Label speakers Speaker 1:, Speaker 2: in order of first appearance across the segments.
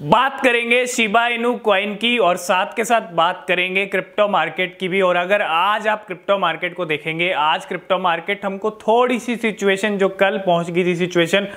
Speaker 1: बात करेंगे Shiba Inu coin की और साथ के साथ बात करेंगे क्रिप्टो मार्केट की भी। और अगर आज आप क्रिप्टो मार्केट को देखेंगे, आज क्रिप्टो मार्केट हमको थोड़ी सी सिचुएशन जो कल पहुंच गई थी सिचुएशन,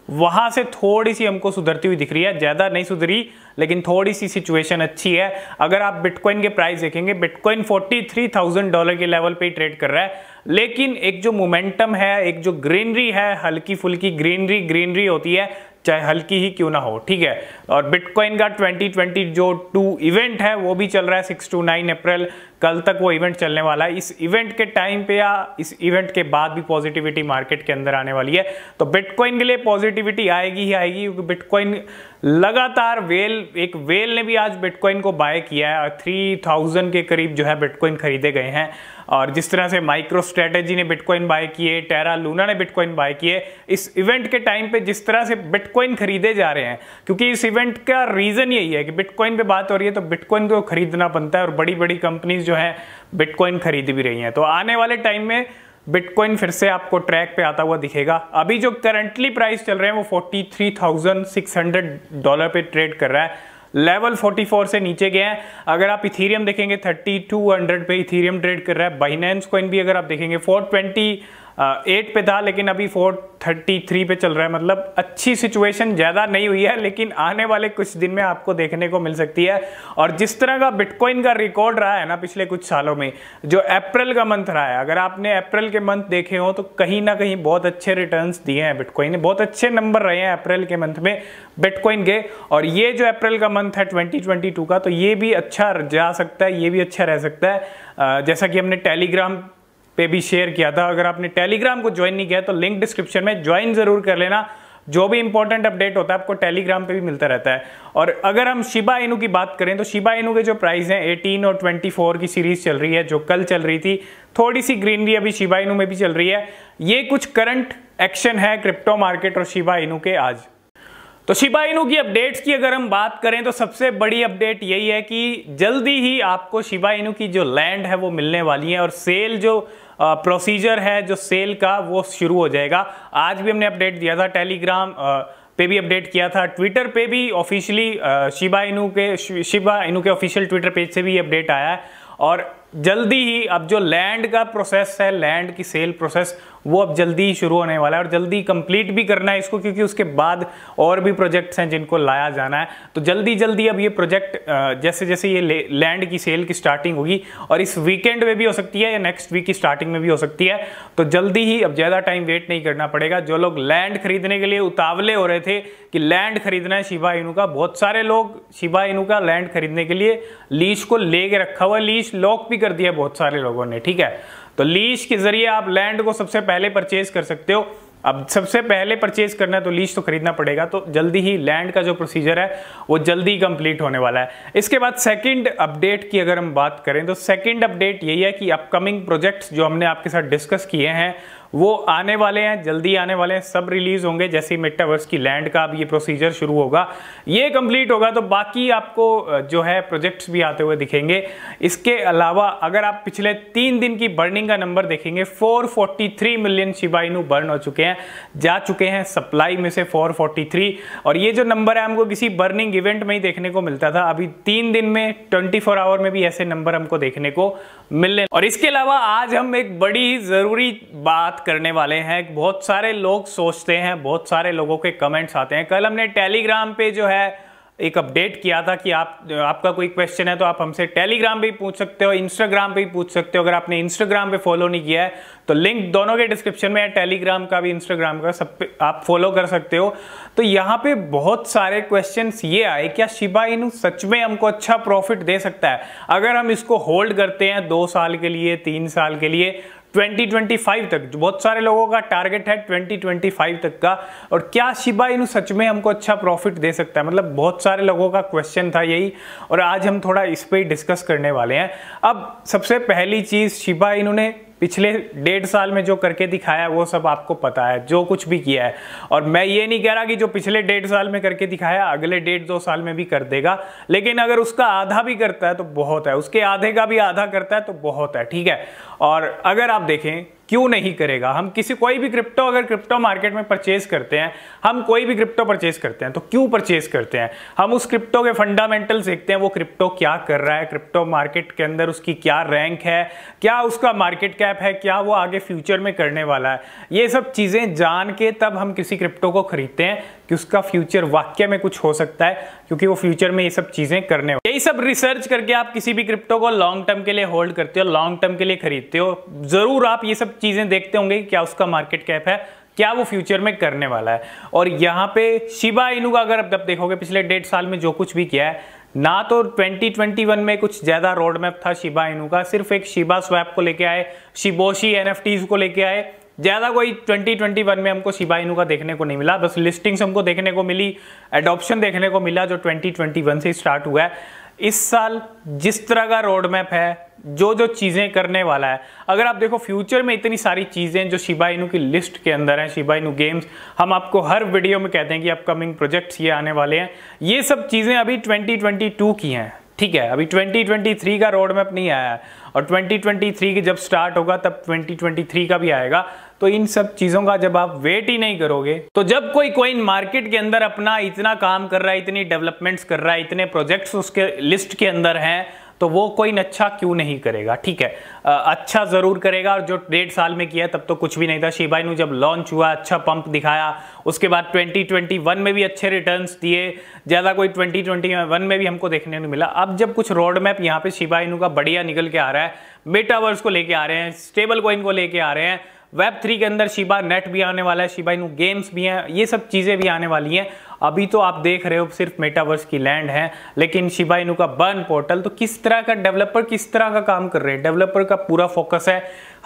Speaker 1: वहां से थोड़ी सी हमको सुधरती हुई दिख रही है। ज्यादा नहीं सुधरी लेकिन थोड़ी सी सिचुएशन अच्छी है। अगर आप बिटकॉइन के प्राइस देखेंगे, बिटकॉइन $43,000 के लेवल पे ही ट्रेड कर रहा है, लेकिन एक जो मोमेंटम है, एक जो ग्रीनरी है, हल्की फुल्की ग्रीनरी होती है, चाहे हल्की ही क्यों ना हो, ठीक है। और बिटकॉइन का 2022 जो इवेंट है वो भी चल रहा है 6 to 9 अप्रैल, कल तक वो इवेंट चलने वाला है। इस इवेंट के टाइम पे या इस इवेंट के बाद भी पॉजिटिविटी मार्केट के अंदर आने वाली है, तो बिटकॉइन के लिए पॉजिटिविटी आएगी ही आएगी, क्योंकि बिटकॉइन लगातार एक वेल ने भी आज बिटकॉइन को बाय किया है। 3000 के करीब जो है बिटकॉइन खरीदे गए हैं। और जिस तरह से माइक्रो स्ट्रेटेजी ने बिटकॉइन बाय किए, टेरा लूना ने बिटकॉइन बाय किए, इस इवेंट के टाइम पे जिस तरह से बिटकॉइन खरीदे जा रहे हैं, क्योंकि इस इवेंट का रीजन यही है कि बिटकॉइन पे बात हो रही है तो बिटकॉइन को खरीदना बनता है, और बड़ी बड़ी कंपनीज जो है बिटकॉइन खरीद भी रही हैं। तो आने वाले टाइम में बिटकॉइन फिर से आपको ट्रैक पे आता हुआ दिखेगा। अभी जो करंटली प्राइस चल रहे हैं वो $43,600 पे ट्रेड कर रहा है। लेवल 44 से नीचे गए हैं। अगर आप इथीरियम देखेंगे 3200 पे इथीरियम ट्रेड कर रहा है। बाइनेंस कॉइन भी अगर आप देखेंगे 428 पे था, लेकिन अभी 433 पे चल रहा है। मतलब अच्छी सिचुएशन ज्यादा नहीं हुई है, लेकिन आने वाले कुछ दिन में आपको देखने को मिल सकती है। और जिस तरह का बिटकॉइन का रिकॉर्ड रहा है ना पिछले कुछ सालों में, जो अप्रैल का मंथ रहा है, अगर आपने अप्रैल के मंथ देखे हो तो कहीं ना कहीं बहुत अच्छे रिटर्न्स दिए हैं बिटकॉइन ने, बहुत अच्छे नंबर रहे हैं अप्रैल के मंथ में बिटकॉइन के। और ये जो अप्रैल का मंथ है 2022 का, तो ये भी अच्छा जा सकता है, ये भी अच्छा रह सकता है। जैसा कि हमने टेलीग्राम पे भी शेयर किया था, अगर आपने टेलीग्राम को ज्वाइन नहीं किया तो लिंक डिस्क्रिप्शन में ज्वाइन जरूर कर लेना। जो भी इंपॉर्टेंट अपडेट होता है आपको टेलीग्राम पे भी मिलता रहता है। और अगर हम शिबा इनू की बात करें तो शिबा इनू के जो प्राइस हैं 18 और 24 की सीरीज चल रही है, जो कल चल रही थी। थोड़ी सी ग्रीनरी अभी शिबा इनू में भी चल रही है। ये कुछ करंट एक्शन है क्रिप्टो मार्केट और शिबा इनू के आज। तो शिबा इनू की अपडेट्स की अगर हम बात करें तो सबसे बड़ी अपडेट यही है कि जल्दी ही आपको शिबा इनू की जो लैंड है वो मिलने वाली है, और सेल जो प्रोसीजर है जो सेल का वो शुरू हो जाएगा। आज भी हमने अपडेट दिया था, टेलीग्राम पे भी अपडेट किया था, ट्विटर पे भी ऑफिशियली शिबा इनू के ऑफिशियल ट्विटर पेज से भी अपडेट आया है। और जल्दी ही अब जो लैंड का प्रोसेस है, लैंड की सेल प्रोसेस, वो अब जल्दी ही शुरू होने वाला है, और जल्दी कंप्लीट भी करना है इसको, क्योंकि उसके बाद और भी प्रोजेक्ट्स हैं जिनको लाया जाना है। तो जल्दी अब ये प्रोजेक्ट जैसे जैसे ये लैंड की सेल की स्टार्टिंग होगी, और इस वीकेंड में भी हो सकती है या नेक्स्ट वीक की स्टार्टिंग में भी हो सकती है, तो जल्दी ही अब ज़्यादा टाइम वेट नहीं करना पड़ेगा। जो लोग लैंड खरीदने के लिए उतावले हो रहे थे कि लैंड खरीदना है शिबा इनू का, बहुत सारे लोग शिबा इनू का लैंड खरीदने के लिए लीज को लेके रखा हुआ है, लीज लॉक भी कर दिया बहुत सारे लोगों ने, ठीक है। तो लीज के जरिए आप लैंड को सबसे पहले परचेज कर सकते हो। अब सबसे पहले परचेज करना है तो लीज तो खरीदना पड़ेगा, तो जल्दी ही लैंड का जो प्रोसीजर है वो जल्दी कंप्लीट होने वाला है। इसके बाद सेकंड अपडेट की अगर हम बात करें तो सेकंड अपडेट यही है कि अपकमिंग प्रोजेक्ट्स जो हमने आपके साथ डिस्कस किए हैं वो आने वाले हैं, जल्दी आने वाले हैं, सब रिलीज होंगे। जैसे मेटावर्स की लैंड का अब ये प्रोसीजर शुरू होगा, ये कंप्लीट होगा तो बाकी आपको जो है प्रोजेक्ट्स भी आते हुए दिखेंगे। इसके अलावा अगर आप पिछले 3 दिन की बर्निंग का नंबर देखेंगे, 443 मिलियन शिबा इनू बर्न हो चुके हैं, जा चुके हैं सप्लाई में से 443। और ये जो नंबर है हमको किसी बर्निंग इवेंट में ही देखने को मिलता था, अभी 3 दिन में 24 आवर में भी ऐसे नंबर हमको देखने को मिलने। और इसके अलावा आज हम एक बड़ी जरूरी बात करने वाले हैं। बहुत सारे लोग सोचते हैं, बहुत सारे लोगों के कमेंट्स आते हैं। कल हमने टेलीग्राम पे जो है एक अपडेट किया था कि आपका कोई क्वेश्चन है तो आप हमसे टेलीग्राम पे भी पूछ सकते हो, इंस्टाग्राम पे भी पूछ सकते हो। अगर आपने इंस्टाग्राम पे फॉलो नहीं किया है तो लिंक दोनों के डिस्क्रिप्शन में है, टेलीग्राम का भी इंस्टाग्राम का, सब पे आप फॉलो कर सकते हो। तो यहाँ पे बहुत सारे क्वेश्चंस ये आए, क्या शिबा इनू सच में हमको अच्छा प्रॉफिट दे सकता है अगर हम इसको होल्ड करते हैं 2 साल के लिए, 3 साल के लिए, 2025 तक। बहुत सारे लोगों का टारगेट है 2025 तक का। और क्या शिबा इनू सच में हमको अच्छा प्रॉफिट दे सकता है, मतलब बहुत सारे लोगों का क्वेश्चन था यही, और आज हम थोड़ा इस पे ही डिस्कस करने वाले हैं। अब सबसे पहली चीज, शिबा इनू ने पिछले 1.5 साल में जो करके दिखाया वो सब आपको पता है, जो कुछ भी किया है। और मैं ये नहीं कह रहा कि जो पिछले 1.5 साल में करके दिखाया अगले 1.5-2 साल में भी कर देगा, लेकिन अगर उसका आधा भी करता है तो बहुत है, उसके आधे का भी आधा करता है तो बहुत है, ठीक है। और अगर आप देखें क्यों नहीं करेगा? हम कोई भी क्रिप्टो अगर क्रिप्टो मार्केट में परचेज करते हैं, हम कोई भी क्रिप्टो परचेज करते हैं तो क्यों परचेज करते हैं? हम उस क्रिप्टो के फंडामेंटल्स देखते हैं, वो क्रिप्टो क्या कर रहा है, क्रिप्टो मार्केट के अंदर उसकी क्या रैंक है, क्या उसका मार्केट कैप है, क्या वो आगे फ्यूचर में करने वाला है। ये सब चीजें जान के तब हम किसी क्रिप्टो को खरीदते हैं कि उसका फ्यूचर वाकई में कुछ हो सकता है, क्योंकि वो फ्यूचर में ये सब चीजें करने वाले। यही सब रिसर्च करके आप किसी भी क्रिप्टो को लॉन्ग टर्म के लिए होल्ड करते हो, लॉन्ग टर्म के लिए खरीदते हो। जरूर आप ये सब चीजें देखते होंगे कि क्या उसका मार्केट कैप है, क्या वो फ्यूचर में करने वाला है। और यहाँ पे शिबा इनू का अगर अब देखोगे पिछले 1.5 साल में जो कुछ भी किया है, ना तो 2021 में कुछ ज्यादा रोड मैप था शिबा इनू का, सिर्फ एक शिबा स्वैप को लेके आए, शिबोशी एनएफटीज को लेके आए, ज्यादा कोई 2021 में हमको शिबा इनू का देखने को नहीं मिला। बस लिस्टिंग्स हमको देखने को मिली, एडॉप्शन देखने को मिला जो 2021 से स्टार्ट हुआ है। इस साल जिस तरह का रोड मैप है, जो जो चीजें करने वाला है, अगर आप देखो फ्यूचर में इतनी सारी चीजें जो शिबा इनू की लिस्ट के अंदर है, शिबा इनू गेम्स, हम आपको हर वीडियो में कहते हैं कि अपकमिंग प्रोजेक्ट्स ये आने वाले हैं, ये सब चीजें अभी 2022 की हैं। ठीक है, अभी 2023 का रोड मैप नहीं आया है, और 2023 की जब स्टार्ट होगा तब 2023 का भी आएगा। तो इन सब चीजों का जब आप वेट ही नहीं करोगे, तो जब कोई कॉइन मार्केट के अंदर अपना इतना काम कर रहा है, इतनी डेवलपमेंट्स कर रहा है, इतने प्रोजेक्ट्स उसके लिस्ट के अंदर हैं, तो वो कॉइन अच्छा क्यों नहीं करेगा? ठीक है, अच्छा जरूर करेगा। और जो 1.5 साल में किया तब तो कुछ भी नहीं था। शिबा इनू जब लॉन्च हुआ अच्छा पंप दिखाया, उसके बाद 2021 में भी अच्छे रिटर्न्स दिए, ज्यादा कोई 2021 में भी हमको देखने को मिला। अब जब कुछ रोड मैप यहाँ पे शिबा इनू का बढ़िया निकल के आ रहा है, मेटावर्स को लेके आ रहे हैं, स्टेबल कॉइन को लेके आ रहे हैं, Web3 के अंदर शिबा नेट भी आने वाला है, शिबा इनू गेम्स भी हैं, ये सब चीजें भी आने वाली हैं। अभी तो आप देख रहे हो सिर्फ मेटावर्स की लैंड है, लेकिन शिबा इनू का बर्न पोर्टल, तो किस तरह का डेवलपर किस तरह का काम कर रहे हैं, डेवलपर का पूरा फोकस है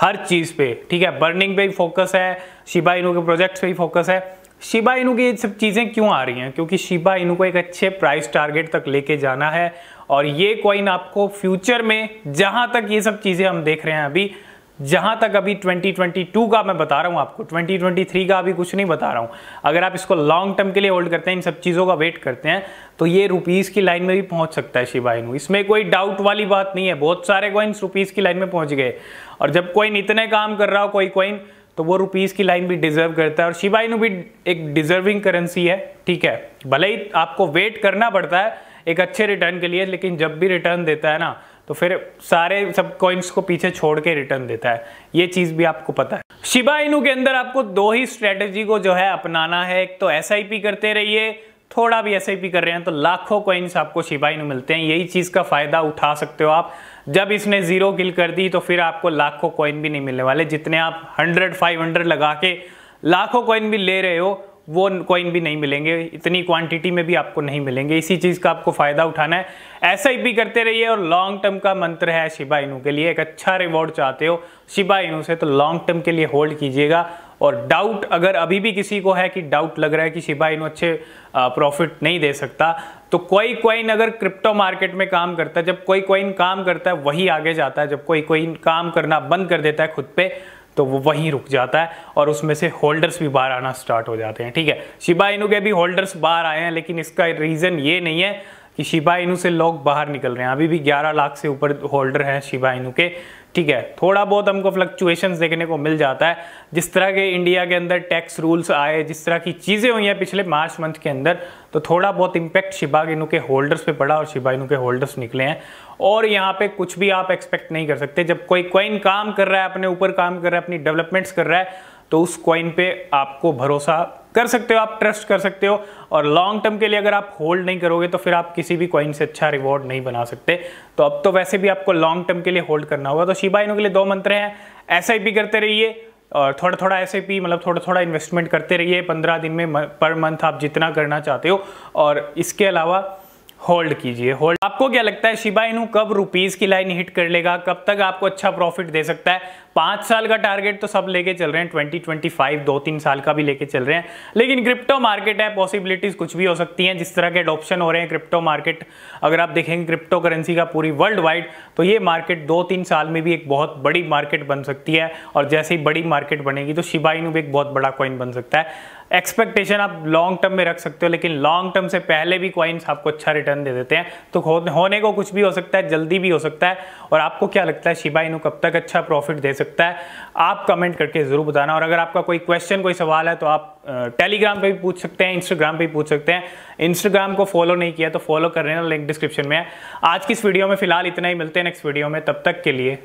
Speaker 1: हर चीज पे। ठीक है, बर्निंग पे भी फोकस है, शिबा इनू के प्रोजेक्ट्स पे भी फोकस है। शिबा इनू की ये सब चीजें क्यों आ रही हैं? क्योंकि शिबा इनू को एक अच्छे प्राइस टारगेट तक लेके जाना है, और ये कॉइन आपको फ्यूचर में, जहां तक ये सब चीजें हम देख रहे हैं अभी, जहां तक अभी 2022 का मैं बता रहा हूं आपको, 2023 का अभी कुछ नहीं बता रहा हूं। अगर आप इसको लॉन्ग टर्म के लिए होल्ड करते हैं, इन सब चीजों का वेट करते हैं, तो ये रुपीस की लाइन में भी पहुंच सकता है शिबा इनू। इसमें कोई डाउट वाली बात नहीं है। बहुत सारे कॉइन्स रुपीस की लाइन में पहुंच गए, और जब कॉइन इतने काम कर रहा हो कोई कॉइन, तो वो रुपीस की लाइन भी डिजर्व करता है। और शिबा इनू भी एक डिजर्विंग करेंसी है। ठीक है, भले ही आपको वेट करना पड़ता है एक अच्छे रिटर्न के लिए, लेकिन जब भी रिटर्न देता है ना, तो फिर सारे सब कॉइन्स को पीछे छोड़ के रिटर्न देता है। ये चीज भी आपको पता है। शिबा इनू के अंदर आपको 2 ही स्ट्रेटेजी को जो है अपनाना है। एक तो SIP करते रहिए, थोड़ा भी SIP कर रहे हैं तो लाखों कॉइन्स आपको शिबा इनू मिलते हैं। यही चीज का फायदा उठा सकते हो आप। जब इसने 0 किल कर दी तो फिर आपको लाखों कॉइन भी नहीं मिलने वाले। जितने आप 100-500 लगा के लाखों कॉइन भी ले रहे हो, वो कॉइन भी नहीं मिलेंगे, इतनी क्वांटिटी में भी आपको नहीं मिलेंगे। इसी चीज का आपको फायदा उठाना है। SIP करते रहिए, और लॉन्ग टर्म का मंत्र है शिबा इनू के लिए। एक अच्छा रिवॉर्ड चाहते हो शिबा इनू से, तो लॉन्ग टर्म के लिए होल्ड कीजिएगा। और डाउट अगर अभी भी किसी को है कि डाउट लग रहा है कि शिबा इनू अच्छे प्रॉफिट नहीं दे सकता, तो कोई कॉइन अगर क्रिप्टो मार्केट में काम करता है, जब कोई कॉइन काम करता है वही आगे जाता है। जब कोई कॉइन काम करना बंद कर देता है खुद पे, तो वो वहीं रुक जाता है, और उसमें से होल्डर्स भी बाहर आना स्टार्ट हो जाते हैं। ठीक है, शिबा इनू के भी होल्डर्स बाहर आए हैं, लेकिन इसका रीजन ये नहीं है कि शिबा इनू से लोग बाहर निकल रहे हैं। अभी भी 11 लाख से ऊपर होल्डर हैं शिबा इनू के। ठीक है, थोड़ा बहुत हमको फ्लक्चुएशंस देखने को मिल जाता है। जिस तरह के इंडिया के अंदर टैक्स रूल्स आए, जिस तरह की चीजें हुई हैं पिछले मार्च मंथ के अंदर, तो थोड़ा बहुत इंपैक्ट शिबा इनू के होल्डर्स पे पड़ा, और शिबा इनू के होल्डर्स निकले हैं। और यहाँ पे कुछ भी आप एक्सपेक्ट नहीं कर सकते। जब कोई कॉइन काम कर रहा है, अपने ऊपर काम कर रहा है, अपनी डेवलपमेंट्स कर रहा है, तो उस कॉइन पे आपको भरोसा कर सकते हो, आप ट्रस्ट कर सकते हो। और लॉन्ग टर्म के लिए अगर आप होल्ड नहीं करोगे, तो फिर आप किसी भी कॉइन से अच्छा रिवॉर्ड नहीं बना सकते। तो अब तो वैसे भी आपको लॉन्ग टर्म के लिए होल्ड करना होगा। तो शिबा इनू के लिए 2 मंत्र हैं, SIP करते रहिए, और थोड़ा थोड़ा SIP मतलब थोड़ा थोड़ा इन्वेस्टमेंट करते रहिए 15 दिन में, पर मंथ आप जितना करना चाहते हो। और इसके अलावा होल्ड कीजिए। होल्ड, आपको क्या लगता है शिबा इनू कब रुपीस की लाइन हिट कर लेगा? कब तक आपको अच्छा प्रॉफिट दे सकता है? 5 साल का टारगेट तो सब लेके चल रहे हैं, 2025 2-3 साल का भी लेके चल रहे हैं, लेकिन क्रिप्टो मार्केट है, पॉसिबिलिटीज कुछ भी हो सकती हैं। जिस तरह के एडॉप्शन हो रहे हैं क्रिप्टो मार्केट, अगर आप देखेंगे क्रिप्टो करेंसी का पूरी वर्ल्ड वाइड, तो ये मार्केट 2-3 साल में भी एक बहुत बड़ी मार्केट बन सकती है। और जैसे ही बड़ी मार्केट बनेगी तो शिबा इनू भी एक बहुत बड़ा कॉइन बन सकता है। एक्सपेक्टेशन आप लॉन्ग टर्म में रख सकते हो, लेकिन लॉन्ग टर्म से पहले भी कॉइन्स आपको अच्छा रिटर्न दे देते हैं। तो होने को कुछ भी हो सकता है, जल्दी भी हो सकता है। और आपको क्या लगता है शिबा इनू कब तक अच्छा प्रॉफिट दे सकता है? सकता है, आप कमेंट करके ज़रूर बताना। और अगर आपका कोई क्वेश्चन, कोई सवाल है तो आप टेलीग्राम पे भी पूछ सकते हैं, इंस्टाग्राम पे भी पूछ सकते हैं। इंस्टाग्राम को फॉलो नहीं किया तो फॉलो कर लेना, लिंक डिस्क्रिप्शन में है। आज की इस वीडियो में फिलहाल इतना ही, मिलते हैं नेक्स्ट वीडियो में, तब तक के लिए